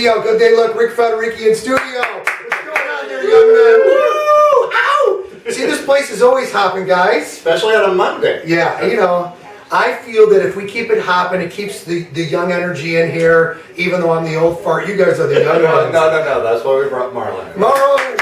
see how good they look. Ric Federighi in studio. What's going on there, young man? Woo! Ow! See, this place is always hopping, guys. Especially on a Monday. Yeah, you know, I feel that if we keep it hopping, it keeps the young energy in here, even though I'm the old fart. You guys are the young ones. No. That's why we brought Marlon. Marlon!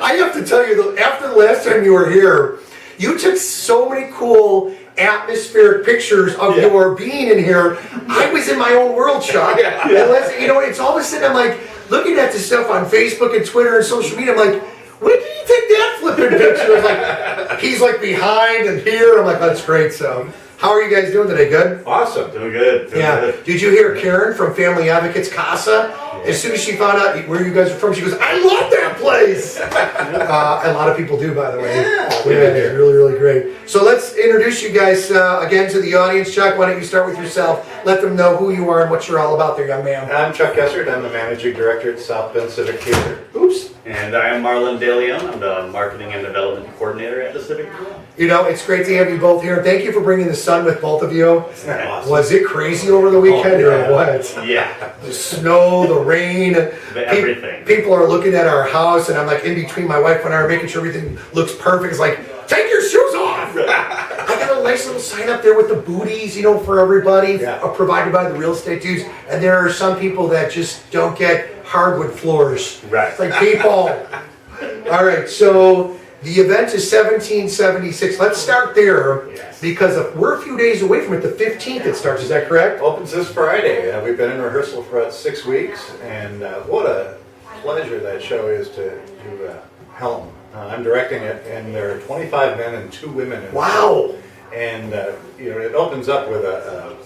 I have to tell you, after the last time you were here, you took so many cool atmospheric pictures of your being in here. I was in my own world, Chuck. And you know, it's all of a sudden I'm like looking at this stuff on Facebook and Twitter and social media. I'm like, when did you take that flipping picture? It's like he's like behind and here. I'm like, that's great. So, how are you guys doing today? Good? Awesome. Doing good. Good. Did you hear Karen from Family Advocates Casa? As soon as she found out where you guys are from, she goes, I love that place! A lot of people do, by the way. Yeah. It's really, really great. So let's introduce you guys again to the audience. Chuck, why don't you start with yourself? Let them know who you are and what you're all about there, young man. I'm Chuck Gessert. I'm the Managing Director at South Bend Civic Theater. Oops. And I am Marlon Deleon. I'm the Marketing and Development Coordinator at the Civic Theater. You know, it's great to have you both here. Thank you for bringing the sun with both of you. Isn't that awesome? Was it crazy over the weekend or what? Yeah. The snow, the rain, everything. People are looking at our house, and I'm like in between my wife and I are making sure everything looks perfect. It's like, take your shoes off! I got a nice little sign up there with the booties, you know, for everybody, provided by the real estate dudes. And there are some people that just don't get hardwood floors. Right. It's like, people. All right, so the event is 1776. Let's start there, because we're a few days away from it. The 15th it starts, is that correct? Opens this Friday. We've been in rehearsal for about 6 weeks, and what a pleasure that show is to helm. I'm directing it, and there are 25 men and 2 women in it. Wow! And you know, it opens up with a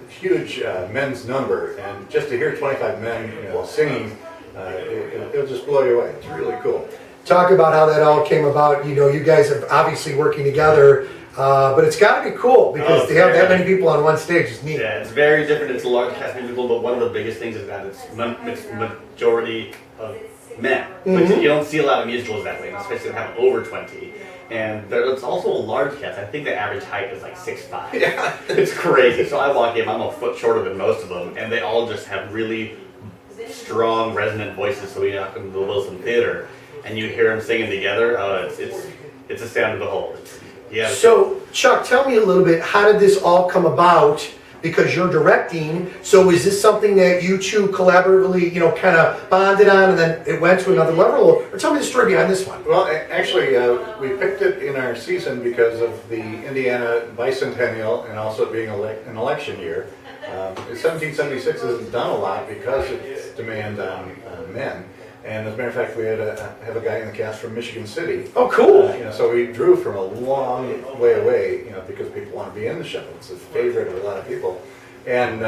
huge men's number, and just to hear 25 men, you know, singing, it'll just blow you away. It's really cool. Talk about how that all came about. You know, you guys are obviously working together, but it's got to be cool because to have that many people on one stage is neat. Yeah, it's very different. It's a large cast of people, but one of the biggest things is that it's majority of men. Which you don't see a lot of musicals that way, especially when have over 20. And it's also a large cast. I think the average height is like 6'5". Yeah. It's crazy. So I walk in, I'm a foot shorter than most of them, and they all just have really strong, resonant voices. So we walk into the Wilson Theater, and you hear them singing together. It's a sound to behold. Yeah. So, Chuck, tell me a little bit. How did this all come about? Because you're directing, so is this something that you two collaboratively, you know, kind of bonded on, and then it went to another level? Or tell me the story behind this one. Well, actually, we picked it in our season because of the Indiana bicentennial and also it being an election year. 1776 isn't done a lot because of its demand on men. And as a matter of fact, we had have a guy in the cast from Michigan City. Oh, cool! You know, so we drew from a long way away. You know, because people want to be in the show. It's a favorite of a lot of people, and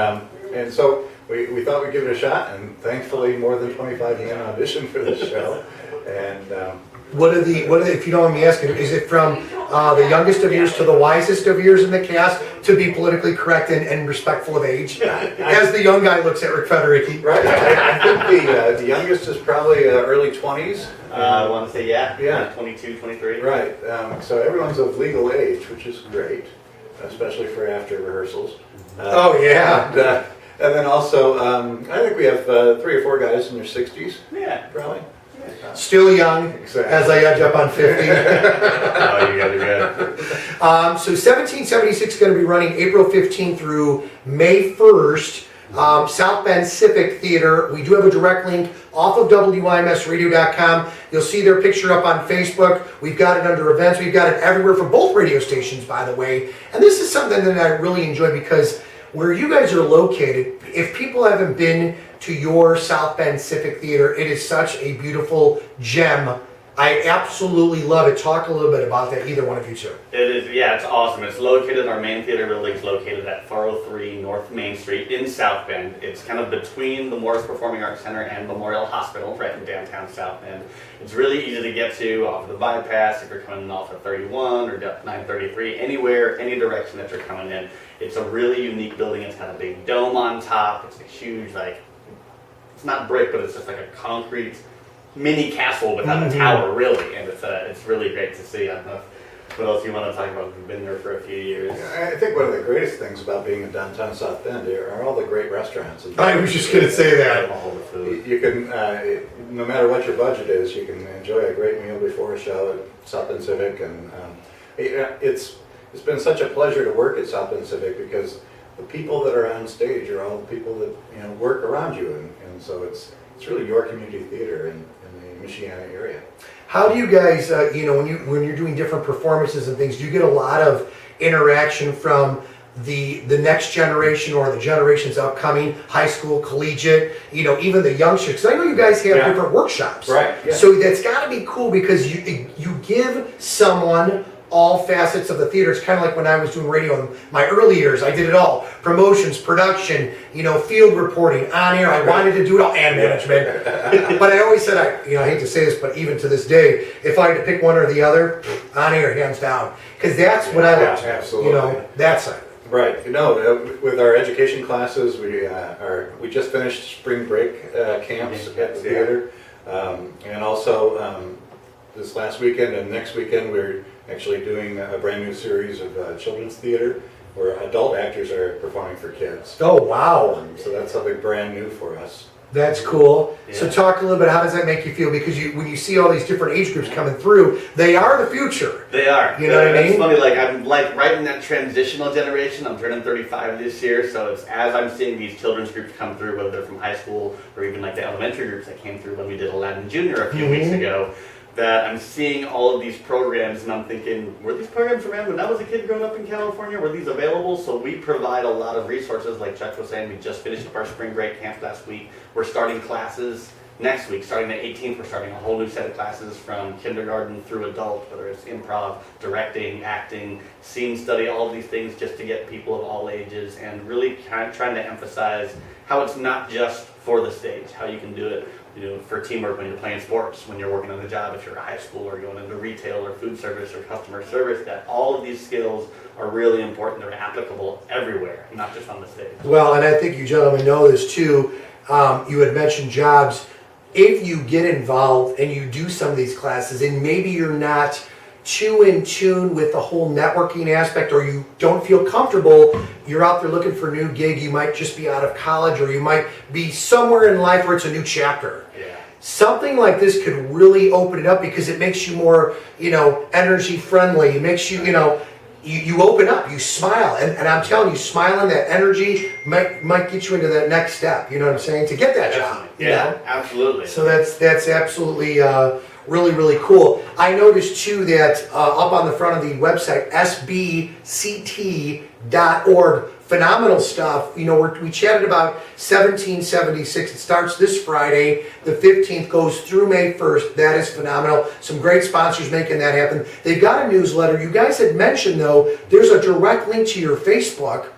so we thought we'd give it a shot. And thankfully, more than 25 men auditioned for this show. And what are the if you don't mind me asking, is it from the youngest of years to the wisest of years in the cast to be politically correct and respectful of age? As the young guy looks at Ric Federighi. Right. I think the youngest is probably early 20s. I want to say, yeah, 22, 23. Right. So everyone's of legal age, which is great, especially for after rehearsals. Oh, yeah. And then also, I think we have 3 or 4 guys in their 60s. Yeah. Probably. Still young, Exactly. as I edge up on 50. Oh, you guys are good. So 1776 is going to be running April 15th through May 1st. South Bend Civic Theater. We do have a direct link off of WIMSradio.com. You'll see their picture up on Facebook. We've got it under events. We've got it everywhere for both radio stations, by the way. And this is something that I really enjoy because where you guys are located, if people haven't been to your South Bend Civic Theater, it is such a beautiful gem. I absolutely love it. Talk a little bit about that, either one of you two. It is, yeah, it's awesome. It's located, our main theater building is located at 403 North Main Street in South Bend. It's kind of between the Morris Performing Arts Center and Memorial Hospital, right in downtown South Bend. It's really easy to get to off of the bypass if you're coming off of 31 or 933, anywhere, any direction that you're coming in. It's a really unique building. It's got a big dome on top. It's a huge, like, it's not brick, but it's just like a concrete mini castle without a tower, really, and it's really great to see. I don't know if What else do you want to talk about? We've been there for a few years. I think one of the greatest things about being in downtown South Bend are all the great restaurants. I was just going to say that. All the food. You can, no matter what your budget is, you can enjoy a great meal before a show at South Bend Civic, and it's been such a pleasure to work at South Bend Civic because the people that are on stage are all the people that work around you, and so it's really your community theater in the Michiana area. How do you guys, when you're doing different performances and things, do you get a lot of interaction from the next generation or the generations upcoming, high school, collegiate, even the youngsters? Because I know you guys have different workshops. Right. Yeah. So that's got to be cool because you give someone all facets of the theater. It's kind of like when I was doing radio in my early years. I did it all: promotions, production, field reporting, on air. I wanted to do it all, and management. But I always said, I hate to say this, but even to this day, if I had to pick one or the other, on air, hands down, because that's what I like. Absolutely. That side. Right. With our education classes, we just finished spring break camps at the theater, and also this last weekend and next weekend we're actually doing a brand new series of children's theater where adult actors are performing for kids. Oh, wow. So that's something brand new for us. That's cool. Yeah. So talk a little bit, how does that make you feel? Because when you see all these different age groups coming through, they are the future. They are. You know what I mean? It's funny, I'm right in that transitional generation. I'm turning 35 this year, so it's as I'm seeing these children's groups come through, whether they're from high school or even like the elementary groups that came through when we did Aladdin Jr. a few weeks ago, that I'm seeing all of these programs and I'm thinking, were these programs around when I was a kid growing up in California? Were these available? So we provide a lot of resources, like Chuck was saying. We just finished up our spring break camp last week. We're starting classes next week. Starting the 18th, we're starting a whole new set of classes from kindergarten through adult, whether it's improv, directing, acting, scene study, all of these things just to get people of all ages, and really kind of trying to emphasize how it's not just for the stage, how you can do it for teamwork when you're playing sports, when you're working on a job, if you're a high school or going into retail or food service or customer service, that all of these skills are really important. They're applicable everywhere, not just on the stage. Well, and I think you gentlemen know this too. You had mentioned jobs. If you get involved and you do some of these classes and maybe you're not too in tune with the whole networking aspect, or you don't feel comfortable, you're out there looking for a new gig, you might just be out of college, or you might be somewhere in life where it's a new chapter. Yeah. Something like this could really open it up because it makes you more, energy friendly. It makes you, you open up, you smile, and I'm telling you, smiling, that energy might get you into that next step. You know what I'm saying? To get that job. Yeah, absolutely. So that's absolutely really, really cool. I noticed too that up on the front of the website, sbct.org, phenomenal stuff. We chatted about 1776. It starts this Friday. The 15th goes through May 1st. That is phenomenal. Some great sponsors making that happen. They've got a newsletter. You guys had mentioned, though, there's a direct link to your Facebook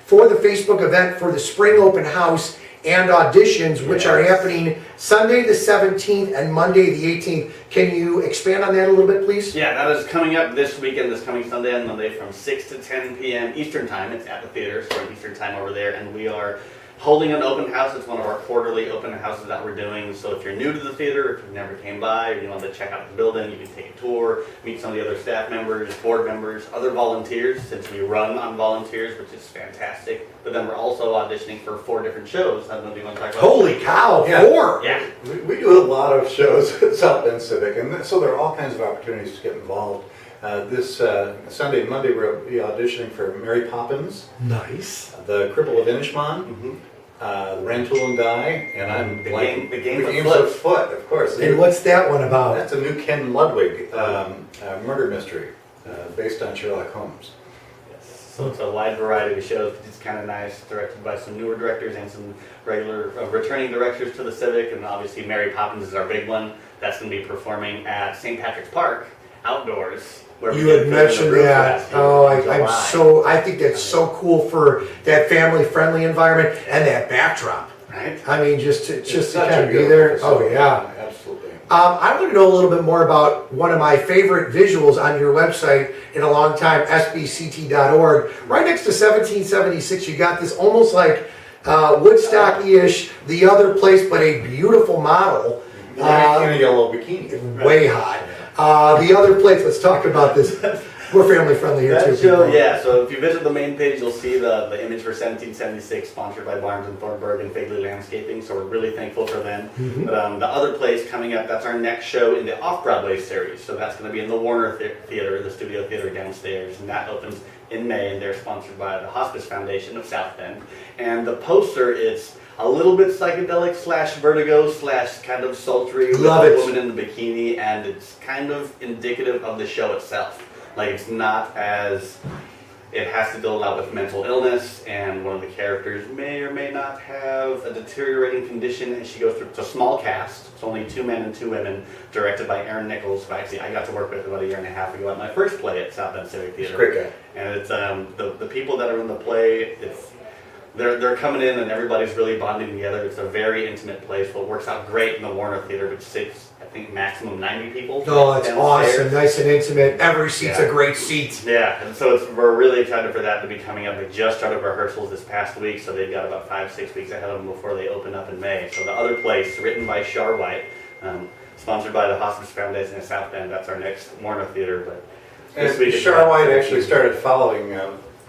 for the Facebook event for the spring open house and auditions, which are happening Sunday the 17th and Monday the 18th. Can you expand on that a little bit, please? Yeah, that is coming up this weekend, this coming Sunday and Monday from 6 to 10 p.m. Eastern Time. It's at the theater, so Eastern Time over there, and we are holding an open house. It's one of our quarterly open houses that we're doing. So if you're new to the theater, if you've never came by, or you want to check out the building, you can take a tour, meet some of the other staff members, board members, other volunteers, since we run on volunteers, which is fantastic. But then we're also auditioning for 4 different shows. I don't know if you want to talk about Holy cow, Yeah. 4! Yeah. We do a lot of shows at South Bend Civic, and so there are all kinds of opportunities to get involved. This Sunday and Monday we'll be auditioning for Mary Poppins, Nice. The Cripple of Inishmon, Rantoul and Die, and I'm blanking. The Game of Games of Foot, of course. And what's that one about? That's a new Ken Ludwig murder mystery based on Sherlock Holmes. So it's a wide variety of shows. It's kind of nice, directed by some newer directors and some regular returning directors to the Civic, and obviously Mary Poppins is our big one. That's going to be performing at St. Patrick's Park, outdoors. Where You had mentioned that. Oh, I think that's so cool for that family-friendly environment and that backdrop. Right? I mean, just to Such kind a of be beautiful there. facility. Oh, yeah. Absolutely. I want to know a little bit more about one of my favorite visuals on your website in a long time, sbct.org. Right next to 1776, you got this almost like Woodstock-ish, the other place, but a beautiful model. In a yellow bikini. Way hot. The other place, let's talk about this. We're family friendly here too. That show, people. yeah. So if you visit the main page, you'll see the image for 1776, sponsored by Barnes and Thornburg and Fagley Landscaping. So we're really thankful for them. But the other place coming up, that's our next show in the Off-Broadway series. So that's going to be in the Warner Theater, the Studio Theater downstairs, and that opens in May. And they're sponsored by the Hospice Foundation of South Bend. And the poster, it's a little bit psychedelic / vertigo / kind of sultry Love with it. a woman in the bikini, and it's kind of indicative of the show itself. Like, it's not as, it has to deal a lot with mental illness, and one of the characters may or may not have a deteriorating condition as she goes through. It's a small cast. It's only 2 men and 2 women, directed by Aaron Nichols, who actually I got to work with about 1.5 years ago at my first play at South Bend Civic Theater. Great guy. And it's the people that are in the play, they're coming in and everybody's really bonding together. It's a very intimate place. What works out great in the Warner Theater, which sits, I think, maximum 90 people. Oh, it's downstairs. awesome, nice and intimate. Every seat's a great seat. Yeah, and so we're really excited for that to be coming up. They just started rehearsals this past week, so they've got about 5-6 weeks ahead of them before they open up in May. So the other place, written by Shar White, sponsored by the Hospice Foundation in South Bend, that's our next Warner Theater. But this week And is Shar White about- actually started following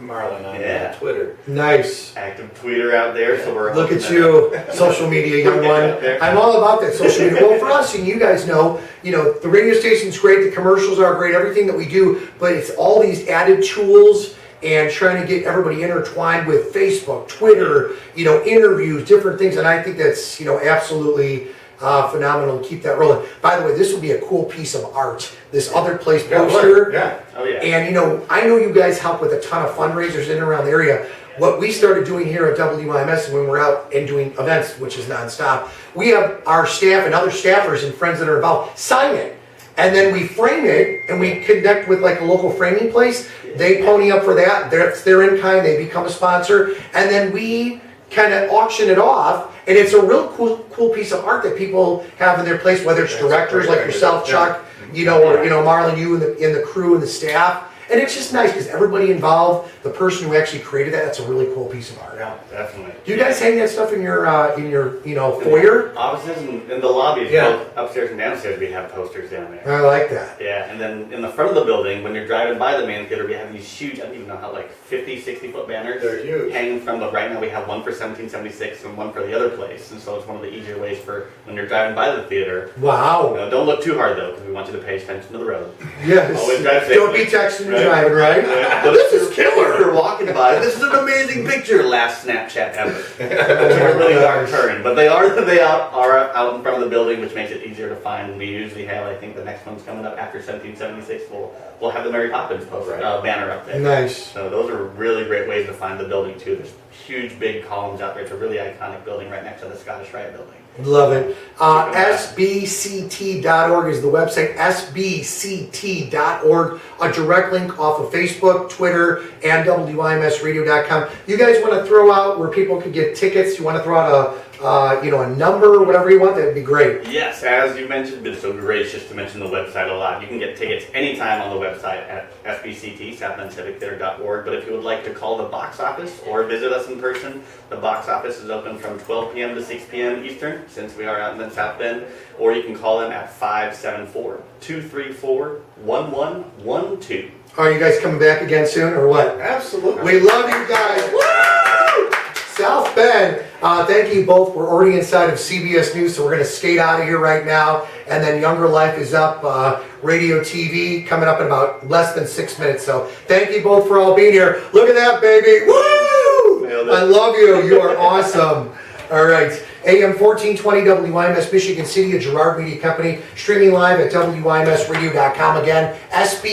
Marlon on Yeah. Twitter. Nice. active tweeter out there, so we're Look hoping at that- you, social media, young one. I'm all about that social media. Well, for us, and you guys know, the radio station's great, the commercials are great, everything that we do, but it's all these added tools and trying to get everybody intertwined with Facebook, Twitter, interviews, different things, and I think that's, absolutely phenomenal to keep that rolling. By the way, this would be a cool piece of art. This other place poster. Yeah. Oh yeah. And I know you guys help with a ton of fundraisers in and around the area. What we started doing here at WIMS when we're out and doing events, which is nonstop, we have our staff and other staffers and friends that are involved sign it. And then we frame it and we connect with like a local framing place. They pony up for that. They're in kind, they become a sponsor. And then we kind of auction it off. And it's a real cool piece of art that people have in their place, whether it's directors like yourself, Chuck, or Marlon, you and the crew and the staff. And it's just nice because everybody involved, the person who actually created that's a really cool piece of art. Yeah, definitely. Do you guys hang that stuff in your foyer? Offices and in the lobbies, Yeah. both upstairs and downstairs, we have posters down there. I like that. Yeah, and then in the front of the building, when you're driving by the main theater, we have these huge, I don't even know how, like 50, 60-foot banners. They're huge. Hanging from right now we have one for 1776 and one for the other place. And so it's one of the easier ways for when you're driving by the theater. Wow. Don't look too hard though, because we want you to pay attention to the road. Yes. Always drive safely. Don't be texting and Right. driving, right? But this is killer. If you're walking by, this is an amazing picture. Last Snapchat ever. It's a really dark turn, but they are out in front of the building, which makes it easier to find. We usually have, I think the next one's coming up after 1776. We'll have the Mary Poppins poster banner up there. Nice. So those are really great ways to find the building too. There's huge big columns out there. It's a really iconic building right next to the Scottish Rite building. Love it. SBCT.org is the website, SBCT.org. A direct link off of Facebook, Twitter, and WIMSradio.com. You guys want to throw out where people could get tickets? You want to throw out a number or whatever you want? That would be great. Yes, as you mentioned, been so gracious to mention the website a lot. You can get tickets anytime on the website at SBCT, SouthBendCivicTheater.org. But if you would like to call the box office or visit us in person, the box office is open from 12 p.m. to 6 p.m. Eastern, since we are out in South Bend. Or you can call them at 574-234-1112. Are you guys coming back again soon or what? Absolutely. We love you guys. Woo! South Bend, thank you both. We're already inside of CBS News, so we're going to skate out of here right now. And then Younger Life is up, radio TV, coming up in about less than 6 minutes. So thank you both for all being here. Look at that, baby. Woo! I love you. You are awesome. All right. AM 1420 WIMS, Michigan City, a Girard Media Company, streaming live at WIMSradio.com again. SB